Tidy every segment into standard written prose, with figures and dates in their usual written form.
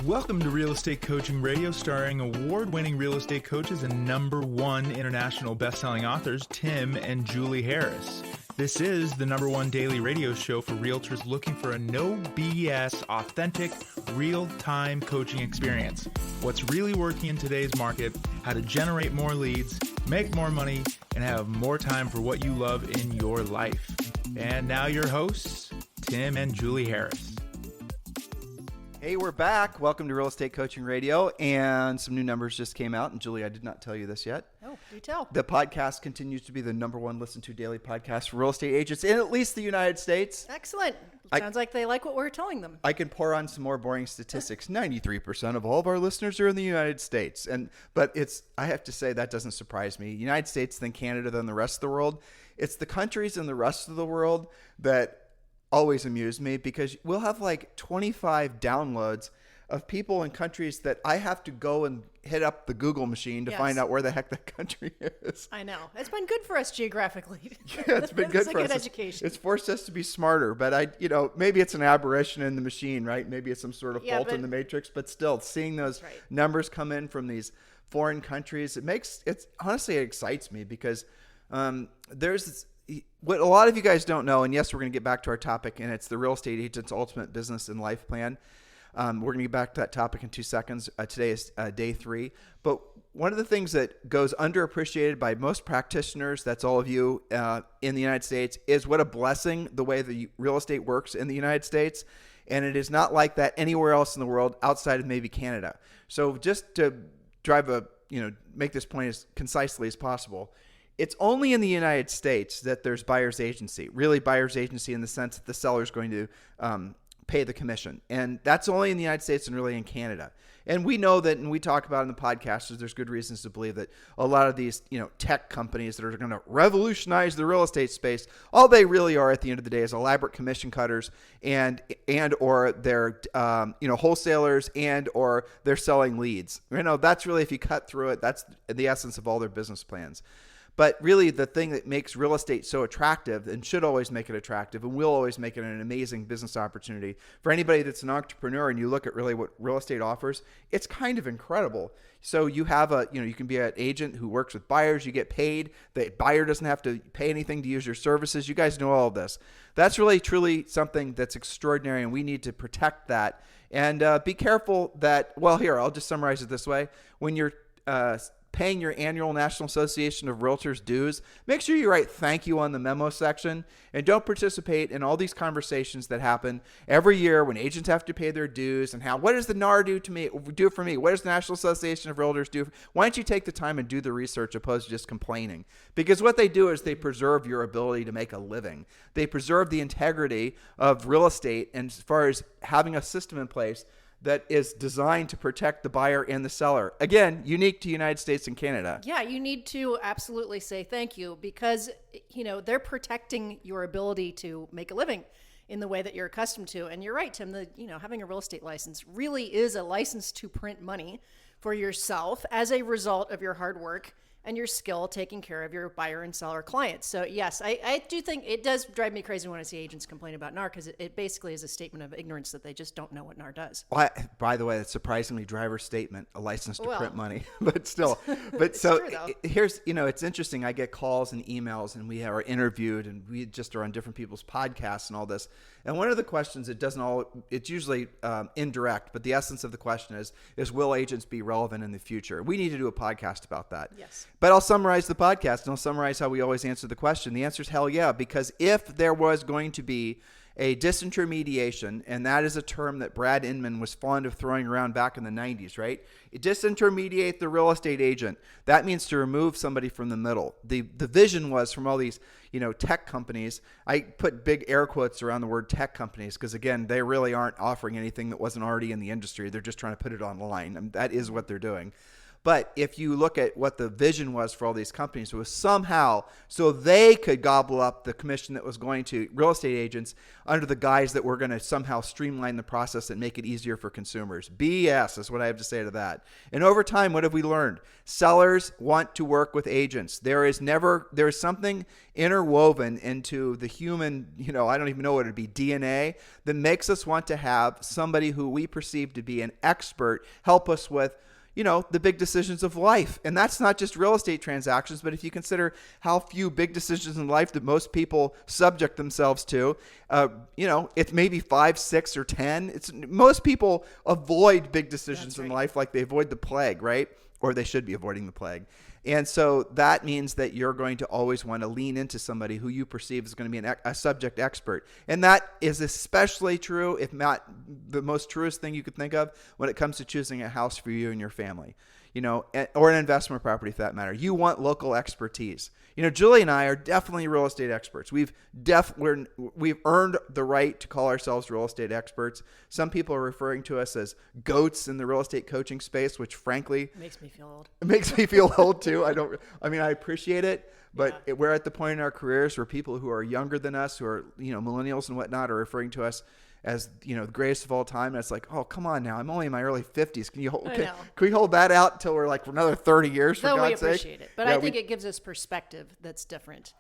Welcome to Real Estate Coaching Radio, starring award-winning real estate coaches and #1 international best-selling authors, Tim and Julie Harris. This is the #1 daily radio show for realtors looking for a no BS, authentic, real-time coaching experience. What's really working in today's market, how to generate more leads, make more money, and have more time for what you love in your life. And now your hosts, Tim and Julie Harris. Hey, we're back. Welcome to Real Estate Coaching Radio. And some new numbers just came out. And Julie, I did not tell you this yet. Oh, do tell. The podcast continues to be the #1 listened to daily podcast for real estate agents in at least the United States. Excellent. Sounds like they like what we're telling them. I can pour on some more boring statistics. 93% of all of our listeners are in the United States. But I have to say that doesn't surprise me. United States, then Canada, then the rest of the world. It's the countries in the rest of the world that always amuse me, because we'll have like 25 downloads of people in countries that I have to go and hit up the Google machine to find out where the heck that country is. I know. It's been good for us geographically. Yeah, it's been good for us. It's a good education. It's forced us to be smarter, but maybe it's an aberration in the machine, right? Maybe it's some sort of fault in the matrix, but still seeing those numbers come in from these foreign countries, honestly, it excites me, because there's what a lot of you guys don't know, and yes, we're going to get back to our topic, and it's the real estate agent's ultimate business and life plan. We're going to get back to that topic in 2 seconds. Today is day 3. But one of the things that goes underappreciated by most practitioners, that's all of you in the United States, is what a blessing the way the real estate works in the United States. And it is not like that anywhere else in the world outside of maybe Canada. So just to make this point as concisely as possible, it's only in the United States that there's buyer's agency, really buyer's agency in the sense that the seller is going to pay the commission. And that's only in the United States and really in Canada. And we know that, and we talk about in the podcast, there's good reasons to believe that a lot of these tech companies that are going to revolutionize the real estate space, all they really are at the end of the day is elaborate commission cutters and or they're wholesalers and or they're selling leads. That's really, if you cut through it, that's the essence of all their business plans. But really, the thing that makes real estate so attractive, and should always make it attractive, and will always make it an amazing business opportunity for anybody that's an entrepreneur, and you look at really what real estate offers, it's kind of incredible. So you have you can be an agent who works with buyers, you get paid, the buyer doesn't have to pay anything to use your services. You guys know all of this. That's really, truly something that's extraordinary, and we need to protect that. And be careful that, here, I'll just summarize it this way. When you're paying your annual National Association of Realtors dues, make sure you write thank you on the memo section, and don't participate in all these conversations that happen every year when agents have to pay their dues and what does the NAR do for me? What does the National Association of Realtors do? Why don't you take the time and do the research opposed to just complaining? Because what they do is they preserve your ability to make a living. They preserve the integrity of real estate, and as far as having a system in place that is designed to protect the buyer and the seller. Again, unique to United States and Canada. Yeah, you need to absolutely say thank you, because they're protecting your ability to make a living in the way that you're accustomed to. And you're right, Tim, having a real estate license really is a license to print money for yourself as a result of your hard work and your skill taking care of your buyer and seller clients. So yes, I do think it does drive me crazy when I see agents complain about NAR, because it basically is a statement of ignorance that they just don't know what NAR does. Well, by the way, that's surprisingly driver statement, a license to print money, but still. But so here's, it's interesting. I get calls and emails, and we are interviewed, and we just are on different people's podcasts and all this. And one of the questions, it's usually indirect, but the essence of the question is will agents be relevant in the future? We need to do a podcast about that. Yes. But I'll summarize the podcast, and I'll summarize how we always answer the question. The answer is hell yeah, because if there was going to be a disintermediation, and that is a term that Brad Inman was fond of throwing around back in the 90s, right? Disintermediate the real estate agent. That means to remove somebody from the middle. The vision was from all these tech companies. I put big air quotes around the word tech companies because, again, they really aren't offering anything that wasn't already in the industry. They're just trying to put it online, and that is what they're doing. But if you look at what the vision was for all these companies, it was somehow so they could gobble up the commission that was going to real estate agents under the guise that we're going to somehow streamline the process and make it easier for consumers. BS is what I have to say to that. And over time, what have we learned? Sellers want to work with agents. There is something interwoven into the human, I don't even know what it'd be, DNA, that makes us want to have somebody who we perceive to be an expert help us with the big decisions of life. And that's not just real estate transactions, but if you consider how few big decisions in life that most people subject themselves to, it's maybe 5, 6, or 10. Most people avoid big decisions in life like they avoid the plague, right? Or they should be avoiding the plague. And so that means that you're going to always want to lean into somebody who you perceive is going to be a subject expert. And that is especially true, if not the most truest thing you could think of, when it comes to choosing a house for you and your family, or an investment property for that matter. You want local expertise. Julie and I are definitely real estate experts. We've earned the right to call ourselves real estate experts. Some people are referring to us as goats in the real estate coaching space, which frankly makes me feel old. It makes me feel old too. I appreciate it, but we're at the point in our careers where people who are younger than us, who are, millennials and whatnot, are referring to us as, the greatest of all time. And it's like, oh, come on now. I'm only in my early 50s. Can we hold that out until we're like for another 30 years, for God's sake? We appreciate it. But I think it gives us perspective that's different.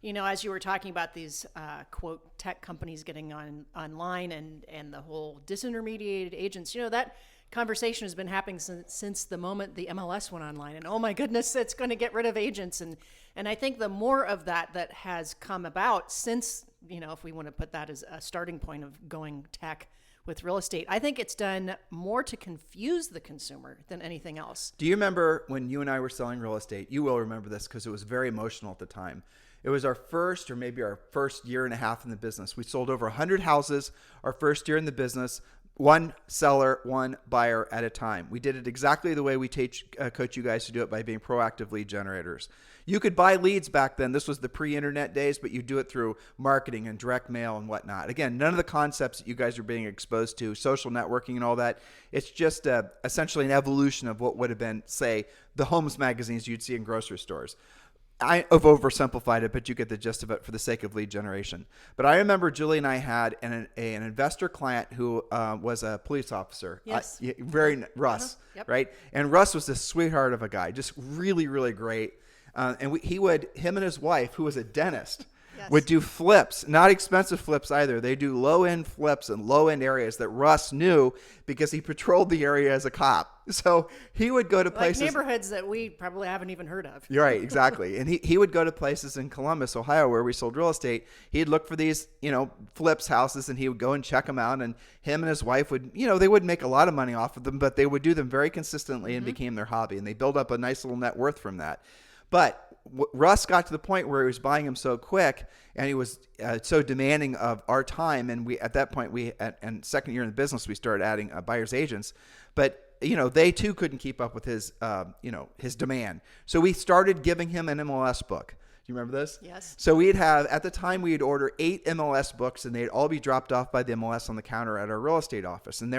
As you were talking about these, quote, tech companies getting online and the whole disintermediated agents, that conversation has been happening since the moment the MLS went online. And oh my goodness, it's going to get rid of agents. And I think the more of that has come about since, if we want to put that as a starting point of going tech with real estate, I think it's done more to confuse the consumer than anything else. Do you remember when you and I were selling real estate? You will remember this because it was very emotional at the time. It was our first or maybe our first year and a half in the business. We sold over 100 houses our first year in the business, one seller, one buyer at a time. We did it exactly the way we coach you guys to do it, by being proactive lead generators. You could buy leads back then. This was the pre-internet days, but you do it through marketing and direct mail and whatnot. Again, none of the concepts that you guys are being exposed to, social networking and all that. It's just essentially an evolution of what would have been, say, the Homes magazines you'd see in grocery stores. I've oversimplified it, but you get the gist of it for the sake of lead generation. But I remember Julie and I had an investor client who was a police officer. Yes. Russ, Yep. right? And Russ was this sweetheart of a guy, just really, really great. And him and his wife, who was a dentist, would do flips, not expensive flips either. They do low-end flips in low-end areas that Russ knew because he patrolled the area as a cop. So he would go to places, neighborhoods that we probably haven't even heard of. You're right, exactly. And he would go to places in Columbus, Ohio, where we sold real estate. He'd look for these, flips houses, and he would go and check them out. And him and his wife would, they wouldn't make a lot of money off of them, but they would do them very consistently and became their hobby. And they built up a nice little net worth from that. But Russ got to the point where he was buying them so quick, and he was so demanding of our time. And at that point, and second year in the business, we started adding buyer's agents. But they too couldn't keep up with his demand. So we started giving him an MLS book. Do you remember this? Yes. So at the time, we'd order 8 MLS books, and they'd all be dropped off by the MLS on the counter at our real estate office. And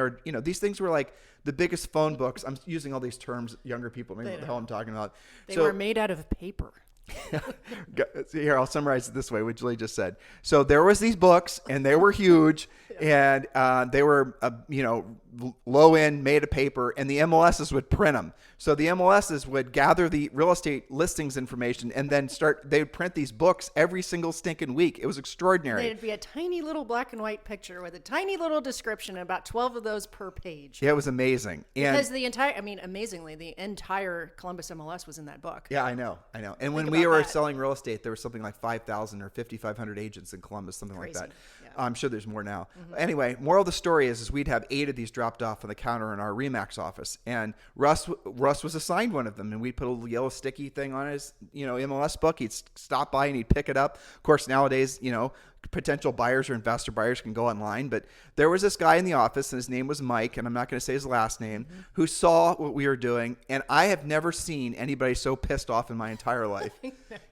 these things were like the biggest phone books. I'm using all these terms younger people may know what the hell I'm talking about. They were made out of paper. Here, I'll summarize it this way, what Julie just said. So there was these books, and they were huge, and they were, low end, made of paper, and the MLSs would print them. So the MLSs would gather the real estate listings information, and then they would print these books every single stinking week. It was extraordinary. It'd be a tiny little black and white picture with a tiny little description, about 12 of those per page. Yeah, it was amazing. Because amazingly, the entire Columbus MLS was in that book. Yeah, I know. And when we were selling real estate, there was something like 5,000 or 5,500 agents in Columbus, something Crazy. Like that. Yeah. I'm sure there's more now. Mm-hmm. Anyway, moral of the story is we'd have 8 of these dropped off on the counter in our RE/MAX office, and Russ was assigned one of them, and we'd put a little yellow sticky thing on his MLS book. He'd stop by and he'd pick it up. Of course, nowadays potential buyers or investor buyers can go online, but there was this guy in the office, and his name was Mike, and I'm not going to say his last name, who saw what we were doing, and I have never seen anybody so pissed off in my entire life.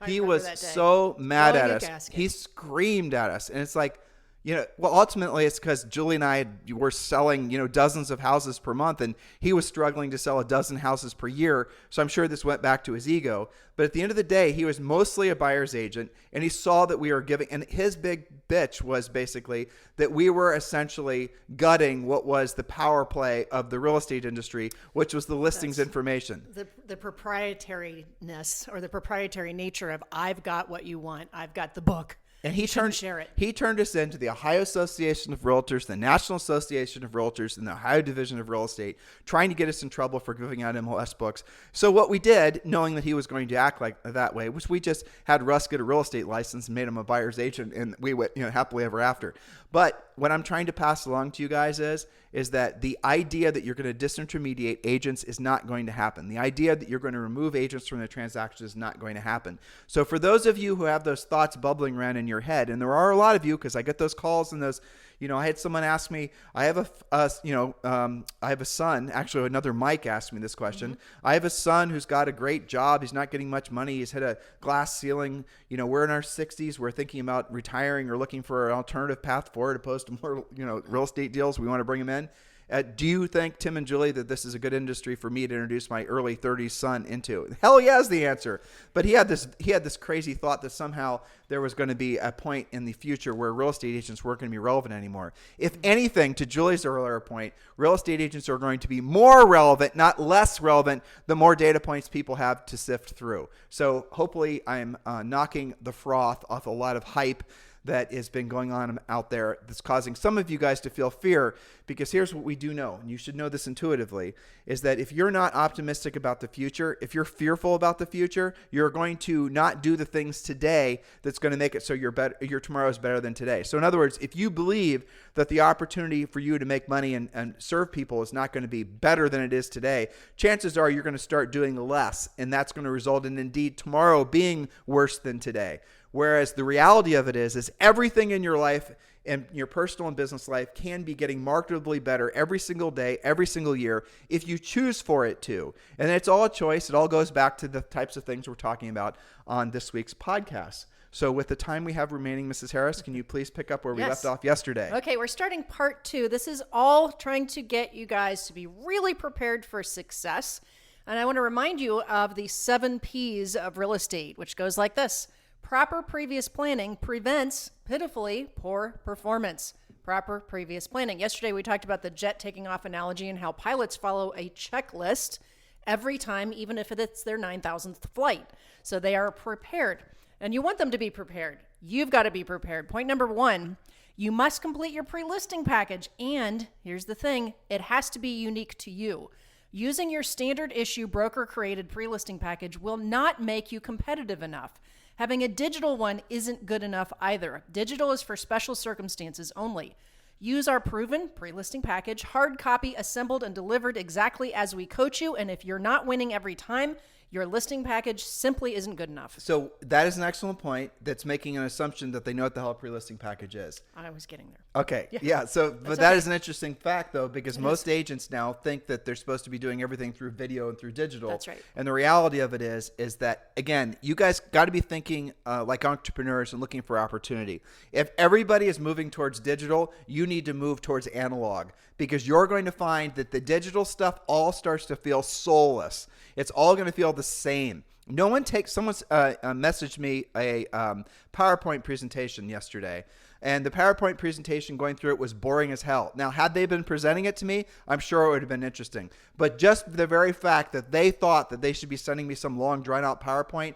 He was so mad at us. He screamed at us, and it's like, Well, ultimately it's because Julie and I were selling, dozens of houses per month, and he was struggling to sell a dozen houses per year. So I'm sure this went back to his ego. But at the end of the day, he was mostly a buyer's agent, and he saw that we were giving, and his big bitch was basically that we were essentially gutting what was the power play of the real estate industry, which was the listings information. The proprietariness or the proprietary nature of I've got what you want. I've got the book. And he turned us into the Ohio Association of Realtors, the National Association of Realtors, and the Ohio Division of Real Estate, trying to get us in trouble for giving out MLS books. So what we did, knowing that he was going to act like that way, was we just had Russ get a real estate license and made him a buyer's agent, and we went, happily ever after. But what I'm trying to pass along to you guys is that the idea that you're going to disintermediate agents is not going to happen. The idea that you're going to remove agents from the transaction is not going to happen. So for those of you who have those thoughts bubbling around in your head, and there are a lot of you, because I get those calls and those, I had someone ask me, I have a son, actually another Mike asked me this question. Mm-hmm. I have a son who's got a great job. He's not getting much money. He's hit a glass ceiling. We're in our 60s. We're thinking about retiring or looking for an alternative path forward opposed to more, real estate deals. We want to bring him in. Do you think, Tim and Julie, that this is a good industry for me to introduce my early 30s son into? Hell yeah is the answer. But he had this crazy thought that somehow there was going to be a point in the future where real estate agents weren't going to be relevant anymore. If anything, to Julie's earlier point, real estate agents are going to be more relevant, not less relevant, the more data points people have to sift through. So hopefully I'm knocking the froth off a lot of hype that has been going on out there that's causing some of you guys to feel fear, because here's what we do know, and you should know this intuitively, is that if you're not optimistic about the future, if you're fearful about the future, you're going to not do the things today that's going to make it so your tomorrow is better than today. So in other words, if you believe that the opportunity for you to make money and serve people is not going to be better than it is today, chances are you're going to start doing less, and that's going to result in indeed tomorrow being worse than today. Whereas the reality of it is everything in your life and your personal and business life can be getting markedly better every single day, every single year, if you choose for it to. And it's all a choice. It all goes back to the types of things we're talking about on this week's podcast. So with the time we have remaining, Mrs. Harris, can you please pick up where we left off yesterday? Okay, we're starting part 2. This is all trying to get you guys to be really prepared for success. And I want to remind you of the 7 P's of real estate, which goes like this. Proper previous planning prevents, pitifully, poor performance. Proper previous planning. Yesterday, we talked about the jet taking off analogy and how pilots follow a checklist every time, even if it's their 9,000th flight. So they are prepared. And you want them to be prepared. You've got to be prepared. Point number 1, you must complete your pre-listing package. And here's the thing, it has to be unique to you. Using your standard issue broker-created pre-listing package will not make you competitive enough. Having a digital one isn't good enough either. Digital is for special circumstances only. Use our proven pre-listing package, hard copy, assembled and delivered exactly as we coach you. And if you're not winning every time, your listing package simply isn't good enough. So that is an excellent point. That's making an assumption that they know what the hell a pre-listing package is. I was getting there. Okay. Yeah. So, but that is an interesting fact, though, because most agents now think that they're supposed to be doing everything through video and through digital. That's right. And the reality of it is that, again, you guys got to be thinking like entrepreneurs and looking for opportunity. If everybody is moving towards digital, you need to move towards analog, because you're going to find that the digital stuff all starts to feel soulless. It's all going to feel the same. No one takes, someone's messaged me a PowerPoint presentation yesterday, and the PowerPoint presentation going through it was boring as hell. Now, had they been presenting it to me, I'm sure it would have been interesting. But just the very fact that they thought that they should be sending me some long, drawn-out PowerPoint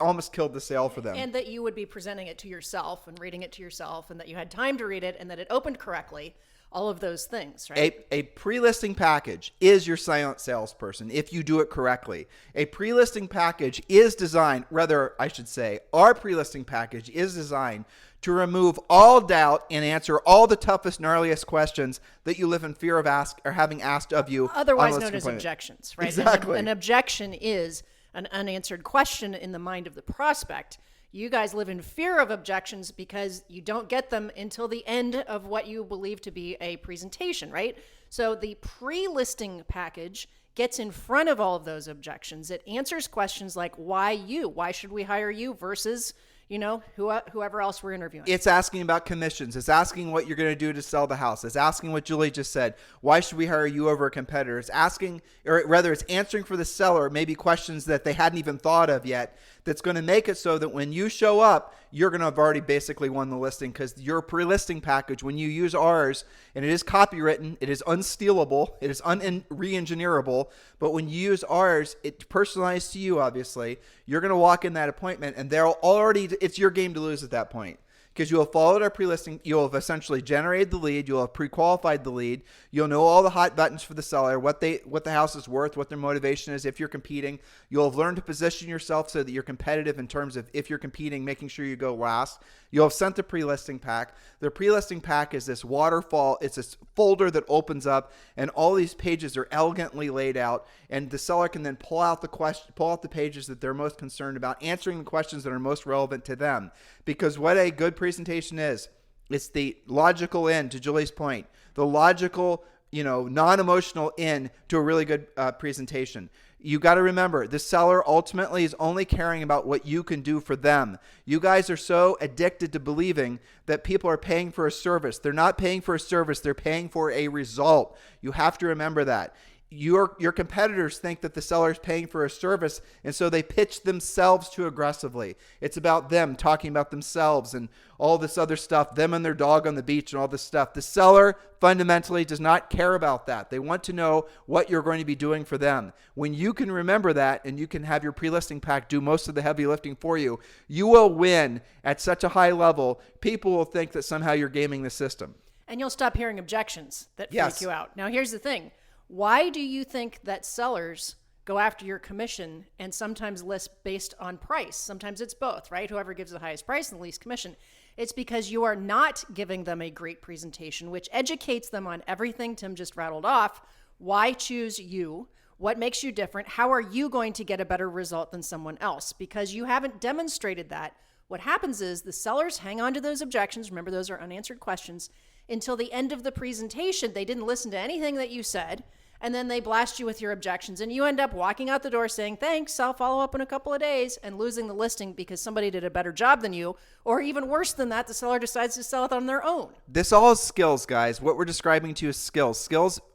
almost killed the sale for them. And that you would be presenting it to yourself and reading it to yourself, and that you had time to read it, and that it opened correctly. All of those things, right? A pre-listing package is your silent salesperson if you do it correctly. A pre-listing package is designed, our pre-listing package is designed to remove all doubt and answer all the toughest, gnarliest questions that you live in fear of having asked of you. Otherwise known as objections, right? Exactly. An objection is an unanswered question in the mind of the prospect. You guys live in fear of objections because you don't get them until the end of what you believe to be a presentation, right? So the pre-listing package gets in front of all of those objections. It answers questions like, why you? Why should we hire you versus, whoever else we're interviewing. It's asking about commissions. It's asking what you're going to do to sell the house. It's asking what Julie just said. Why should we hire you over a competitor? It's asking, or rather it's answering for the seller, maybe questions that they hadn't even thought of yet, that's going to make it so that when you show up, you're going to have already basically won the listing, because your pre-listing package, when you use ours, and it is copywritten, it is unstealable, it is re-engineerable, but when you use ours, it's personalized to you, obviously. You're going to walk in that appointment, and it's your game to lose at that point. Because you'll have followed our pre-listing, you'll have essentially generated the lead, you'll have pre-qualified the lead, you'll know all the hot buttons for the seller, what the house is worth, what their motivation is if you're competing. You'll have learned to position yourself so that you're competitive in terms of if you're competing, making sure you go last. You'll have sent the pre-listing pack. The pre-listing pack is this waterfall. It's this folder that opens up, and all these pages are elegantly laid out, and the seller can then pull out the pages that they're most concerned about, answering the questions that are most relevant to them. Because what a good presentation is, it's the logical end, to Julie's point, the logical, non-emotional end to a really good presentation. You got to remember, the seller ultimately is only caring about what you can do for them. You guys are so addicted to believing that people are paying for a service. They're not paying for a service. They're paying for a result. You have to remember that. Your competitors think that the seller is paying for a service, and so they pitch themselves too aggressively. It's about them talking about themselves and all this other stuff, them and their dog on the beach and all this stuff. The seller fundamentally does not care about that. They want to know what you're going to be doing for them. When you can remember that and you can have your pre-listing pack do most of the heavy lifting for you, you will win at such a high level. People will think that somehow you're gaming the system. And you'll stop hearing objections that freak you out. Now, here's the thing. Why do you think that sellers go after your commission and sometimes list based on price? Sometimes it's both, right? Whoever gives the highest price and the least commission. It's because you are not giving them a great presentation, which educates them on everything Tim just rattled off. Why choose you? What makes you different? How are you going to get a better result than someone else? Because you haven't demonstrated that. What happens is the sellers hang on to those objections. Remember, those are unanswered questions. Until the end of the presentation, they didn't listen to anything that you said, and then they blast you with your objections, and you end up walking out the door saying, thanks, I'll follow up in a couple of days, and losing the listing because somebody did a better job than you, or even worse than that, the seller decides to sell it on their own. This all is skills, guys. What we're describing to you is skills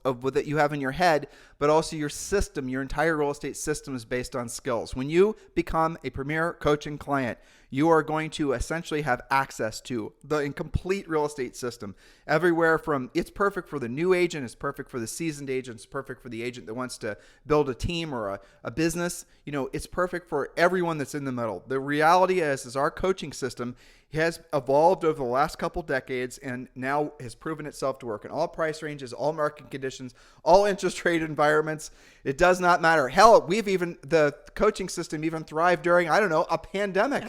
that you have in your head, but also your system. Your entire real estate system is based on skills. When you become a premier coaching client, you are going to essentially have access to the complete real estate system. Everywhere from, it's perfect for the new agent, it's perfect for the seasoned agent, it's perfect for the agent that wants to build a team or a business. It's perfect for everyone that's in the middle. The reality is our coaching system has evolved over the last couple decades and now has proven itself to work in all price ranges, all market conditions, all interest rate environments. It does not matter. Hell, the coaching system even thrived during, a pandemic.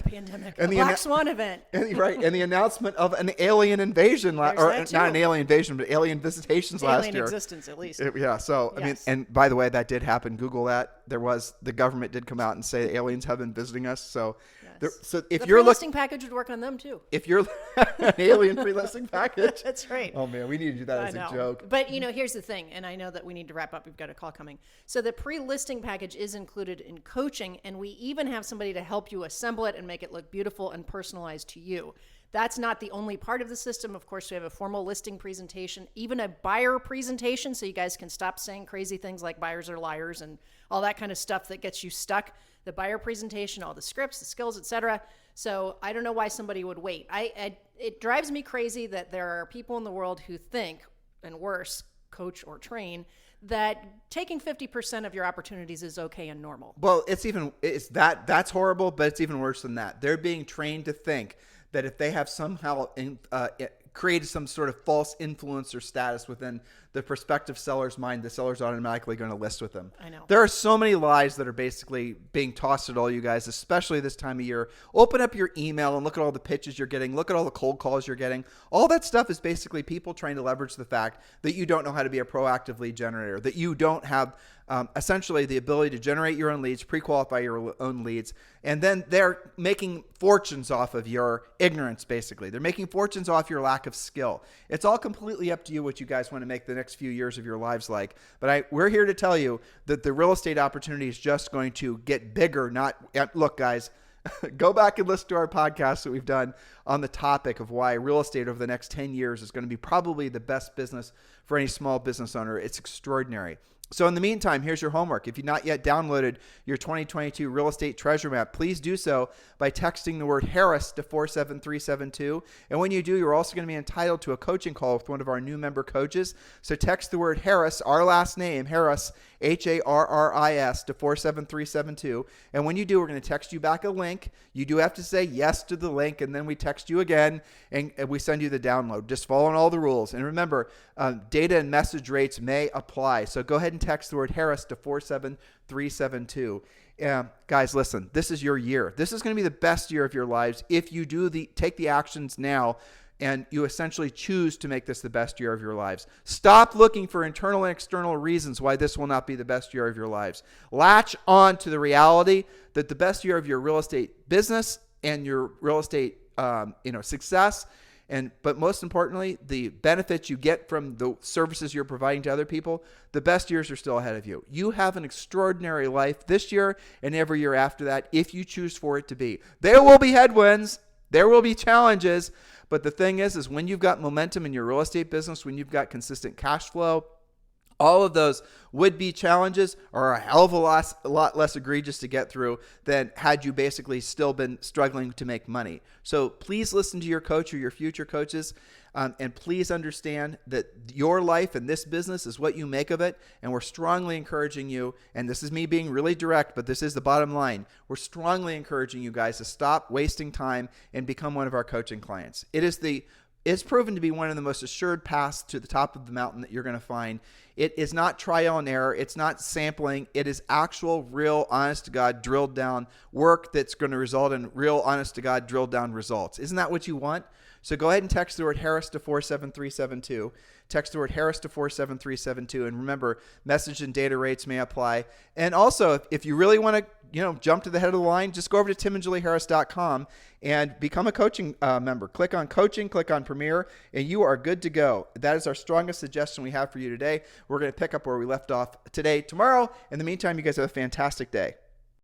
A black swan event. Right. And the announcement of an alien invasion, not an alien invasion, but alien visitations last year. Alien existence, at least. So, yes. And by the way, that did happen. Google that. The government did come out and say aliens have been visiting us. So, so if you're pre-listing package would work on them too. If you're an alien pre-listing package. That's right. Oh man, we need to do that as a joke. But here's the thing, and I know that we need to wrap up. We've got a call coming. So the pre-listing package is included in coaching, and we even have somebody to help you assemble it and make it look beautiful and personalized to you. That's not the only part of the system. Of course, we have a formal listing presentation, even a buyer presentation, so you guys can stop saying crazy things like buyers are liars and all that kind of stuff that gets you stuck. The buyer presentation, all the scripts, the skills, etc. So I don't know why somebody would wait. It drives me crazy that there are people in the world who think, and worse, coach or train, that taking 50% of your opportunities is okay and normal. Well, that's horrible, but it's even worse than that. They're being trained to think that if they have somehow created some sort of false influencer status within the prospective seller's mind, the seller's automatically going to list with them. I know. There are so many lies that are basically being tossed at all you guys, especially this time of year. Open up your email and look at all the pitches you're getting. Look at all the cold calls you're getting. All that stuff is basically people trying to leverage the fact that you don't know how to be a proactive lead generator, that you don't have essentially the ability to generate your own leads, pre-qualify your own leads, and then they're making fortunes off of your ignorance, basically. They're making fortunes off your lack of skill. It's all completely up to you what you guys want to make the next few years of your lives like. But we're here to tell you that the real estate opportunity is just going to get bigger. Look, guys, Go back and listen to our podcast that we've done on the topic of why real estate over the next 10 years is going to be probably the best business for any small business owner. It's extraordinary. So in the meantime, here's your homework. If you've not yet downloaded your 2022 Real Estate Treasure Map, please do so by texting the word Harris to 47372. And when you do, you're also going to be entitled to a coaching call with one of our new member coaches. So text the word Harris, our last name, Harris, Harris, to 47372. And when you do, we're going to text you back a link. You do have to say yes to the link, and then we text you again, and we send you the download. Just following all the rules. And remember, data and message rates may apply. So go ahead and text the word Harris to 47372. Guys, listen, this is your year. This is going to be the best year of your lives if you take the actions now and you essentially choose to make this the best year of your lives. Stop looking for internal and external reasons why this will not be the best year of your lives. Latch on to the reality that the best year of your real estate business and your real estate success, but most importantly, the benefits you get from the services you're providing to other people, the best years are still ahead of you. You have an extraordinary life this year and every year after that if you choose for it to be. There will be headwinds. There will be challenges. But the thing is when you've got momentum in your real estate business, when you've got consistent cash flow, all of those would-be challenges are a hell of a lot less egregious to get through than had you basically still been struggling to make money. So please listen to your coach or your future coaches, and please understand that your life and this business is what you make of it, and we're strongly encouraging you, and this is me being really direct, but this is the bottom line. We're strongly encouraging you guys to stop wasting time and become one of our coaching clients. It's proven to be one of the most assured paths to the top of the mountain that you're going to find. It is not trial and error. It's not sampling. It is actual, real, honest to God, drilled down work that's going to result in real, honest to God, drilled down results. Isn't that what you want? So go ahead and text the word Harris to 47372. Text the word Harris to 47372. And remember, message and data rates may apply. And also, if you really want to jump to the head of the line, just go over to timandjulieharris.com and become a coaching member. Click on coaching, click on Premier, and you are good to go. That is our strongest suggestion we have for you today. We're going to pick up where we left off tomorrow. In the meantime, you guys have a fantastic day.